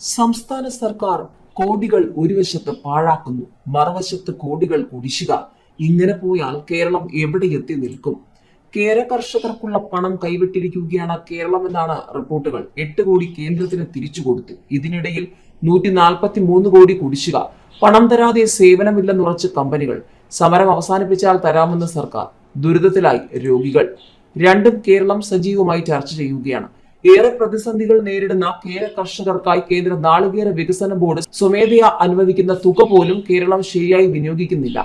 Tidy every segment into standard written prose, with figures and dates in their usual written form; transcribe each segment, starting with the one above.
സംസ്ഥാന സർക്കാർ കോടികൾ ഒരു വശത്ത് പാഴാക്കുന്നു, മറുവശത്ത് കോടികൾ കുടിശ്ശിക. ഇങ്ങനെ പോയാൽ കേരളം എവിടെ എത്തി നിൽക്കും? കേര കർഷകർക്കുള്ള പണം കൈവിട്ടിരിക്കുകയാണ് കേരളം എന്നാണ് റിപ്പോർട്ടുകൾ. 8 കോടി കേന്ദ്രത്തിന് തിരിച്ചു കൊടുത്തു. ഇതിനിടയിൽ 143 കോടി കുടിശ്ശിക. പണം തരാതെ സേവനമില്ലെന്നുറച്ച് കമ്പനികൾ. സമരം അവസാനിപ്പിച്ചാൽ തരാമെന്ന് സർക്കാർ. ദുരിതത്തിലായി രോഗികൾ. രണ്ടും കേരളം സജീവമായി ചർച്ച ചെയ്യുകയാണ്. ഏറെ പ്രതിസന്ധികൾ നേരിടുന്ന കേര കർഷകർക്കായി കേന്ദ്ര നാളികേര വികസന ബോർഡ് സ്വമേധയാ അനുവദിക്കുന്ന തുക പോലും കേരളം ശരിയായി വിനിയോഗിക്കുന്നില്ല.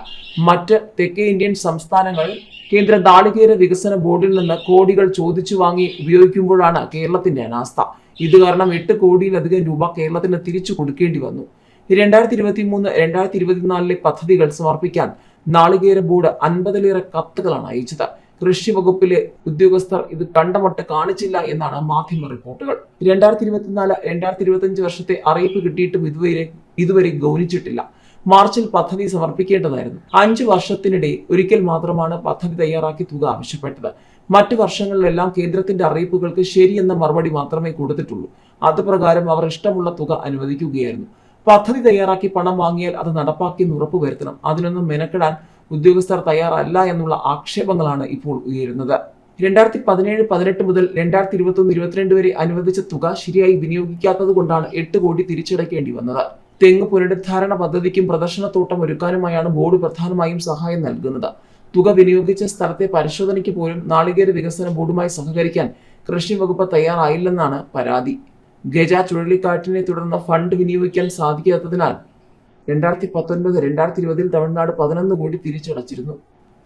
മറ്റ് തെക്കേ ഇന്ത്യൻ സംസ്ഥാനങ്ങൾ കേന്ദ്ര നാളികേര വികസന ബോർഡിൽ നിന്ന് കോടികൾ ചോദിച്ചു വാങ്ങി ഉപയോഗിക്കുമ്പോഴാണ് കേരളത്തിന്റെ അനാസ്ഥ. ഇത് കാരണം 8 കോടിയിലധികം രൂപ കേരളത്തിന് തിരിച്ചു കൊടുക്കേണ്ടി വന്നു. 2023-2024 പദ്ധതികൾ സമർപ്പിക്കാൻ നാളികേര ബോർഡ് 50-ലേറെ കത്തുകളാണ് അയച്ചത്. കൃഷി വകുപ്പിലെ ഉദ്യോഗസ്ഥർ ഇത് കണ്ടമട്ട് കാണിച്ചില്ല എന്നാണ് മാധ്യമ റിപ്പോർട്ടുകൾ. 2024-2025 വർഷത്തെ അറിയിപ്പ് കിട്ടിയിട്ടും ഇതുവരെ ഗൗനിച്ചിട്ടില്ല. മാർച്ചിൽ പദ്ധതി സമർപ്പിക്കേണ്ടതായിരുന്നു. 5 വർഷത്തിനിടെ ഒരിക്കൽ മാത്രമാണ് പദ്ധതി തയ്യാറാക്കി തുക ആവശ്യപ്പെട്ടത്. മറ്റു വർഷങ്ങളിലെല്ലാം കേന്ദ്രത്തിന്റെ അറിയിപ്പുകൾക്ക് ശരിയെന്ന മറുപടി മാത്രമേ കൊടുത്തിട്ടുള്ളൂ. അതുപ്രകാരം അവർ ഇഷ്ടമുള്ള തുക അനുവദിക്കുകയായിരുന്നു. പദ്ധതി തയ്യാറാക്കി പണം വാങ്ങിയാൽ അത് നടപ്പാക്കിയെന്ന് ഉറപ്പുവരുത്തണം. അതിനൊന്നും മെനക്കെടാൻ ഉദ്യോഗസ്ഥർ തയ്യാറല്ല എന്നുള്ള ആക്ഷേപങ്ങളാണ് ഇപ്പോൾ ഉയരുന്നത്. 2017-18 മുതൽ 2021-22 വരെ അനുവദിച്ച തുക ശരിയായി വിനിയോഗിക്കാത്തത് കൊണ്ടാണ് 8 കോടി തിരിച്ചടയ്ക്കേണ്ടി വന്നത്. തെങ്ങ് പുനരുദ്ധാരണ പദ്ധതിക്കും പ്രദർശനത്തോട്ടം ഒരുക്കാനുമായാണ് ബോർഡ് പ്രധാനമായും സഹായം നൽകുന്നത്. തുക വിനിയോഗിച്ച സ്ഥലത്തെ പരിശോധനയ്ക്ക് പോലും നാളികേര വികസന ബോർഡുമായി സഹകരിക്കാൻ കൃഷി വകുപ്പ് തയ്യാറായില്ലെന്നാണ് പരാതി. ഗജ ചുഴലിക്കാറ്റിനെ തുടർന്ന് ഫണ്ട് വിനിയോഗിക്കാൻ സാധിക്കാത്തതിനാൽ 2019-2020 തമിഴ്നാട് 11 കോടി തിരിച്ചടച്ചിരുന്നു.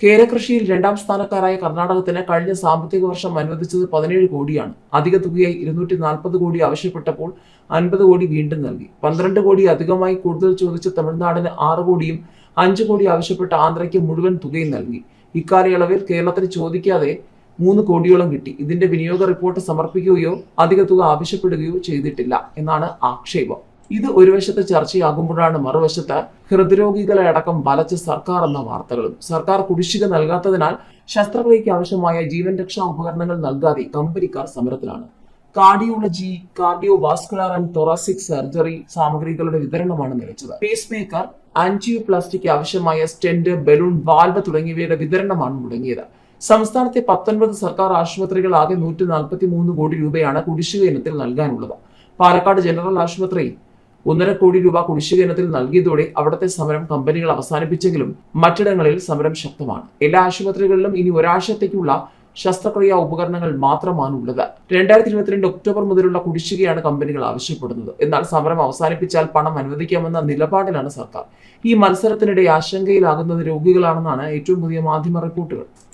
കേരകൃഷിയിൽ 2ാം സ്ഥാനക്കാരായ കർണാടകത്തിന് കഴിഞ്ഞ സാമ്പത്തിക വർഷം അനുവദിച്ചത് 17 കോടിയാണ്. അധിക തുകയായി 240 കോടി ആവശ്യപ്പെട്ടപ്പോൾ 50 കോടി വീണ്ടും നൽകി. 12 കോടി അധികമായി കൂടുതൽ ചോദിച്ച തമിഴ്നാടിന് 6 കോടിയും 5 കോടി ആവശ്യപ്പെട്ട ആന്ധ്രയ്ക്ക് മുഴുവൻ തുകയും നൽകി. ഇക്കാലയളവിൽ കേരളത്തിന് ചോദിക്കാതെ 3 കോടിയോളം കിട്ടി. ഇതിന്റെ വിനിയോഗ റിപ്പോർട്ട് സമർപ്പിക്കുകയോ അധിക തുക ആവശ്യപ്പെടുകയോ ചെയ്തിട്ടില്ല എന്നാണ് ആക്ഷേപം. ഇത് ഒരു വശത്ത് ചർച്ചയാകുമ്പോഴാണ് മറുവശത്ത് ഹൃദ്രോഗികളെ അടക്കം വലച്ച് സർക്കാർ എന്ന വാർത്തകളും. സർക്കാർ കുടിശ്ശിക നൽകാത്തതിനാൽ ശസ്ത്രക്രിയയ്ക്ക് ആവശ്യമായ ജീവൻ രക്ഷാ ഉപകരണങ്ങൾ നൽകാതെ കമ്പനിക്കാർ സമരത്തിലാണ്. Cardiology, cardiovascular and thoracic surgery സാമഗ്രികളുടെ വിതരണമാണ് നിലച്ചത്. പേസ് മേക്കർ, ആൻജിയോപ്ലാസ്റ്റിക്ക് ആവശ്യമായ സ്റ്റെന്റ്, ബലൂൺ, വാൽവ് തുടങ്ങിയവയുടെ വിതരണമാണ് മുടങ്ങിയത്. സംസ്ഥാനത്തെ 19 സർക്കാർ ആശുപത്രികൾ ആകെ 143 കോടി രൂപയാണ് കുടിശ്ശിക ഇനത്തിൽ നൽകാനുള്ളത്. പാലക്കാട് ജനറൽ ആശുപത്രി 1.5 കോടി രൂപ കുടിശ്ശിക ഇനത്തിൽ നൽകിയതോടെ അവിടുത്തെ സമരം കമ്പനികൾ അവസാനിപ്പിച്ചെങ്കിലും മറ്റിടങ്ങളിൽ സമരം ശക്തമാണ്. എല്ലാ ആശുപത്രികളിലും ഇനി ഒരാഴ്ചത്തേക്കുള്ള ശസ്ത്രക്രിയാ ഉപകരണങ്ങൾ മാത്രമാണ് ഉള്ളത്. 2022 ഒക്ടോബർ മുതലുള്ള കുടിശ്ശികയാണ് കമ്പനികൾ ആവശ്യപ്പെടുന്നത്. എന്നാൽ സമരം അവസാനിപ്പിച്ചാൽ പണം അനുവദിക്കാമെന്ന നിലപാടിലാണ് സർക്കാർ. ഈ മത്സരത്തിനിടെ ആശങ്കയിലാകുന്നത് രോഗികളാണെന്നാണ് ഏറ്റവും പുതിയ മാധ്യമ റിപ്പോർട്ടുകൾ.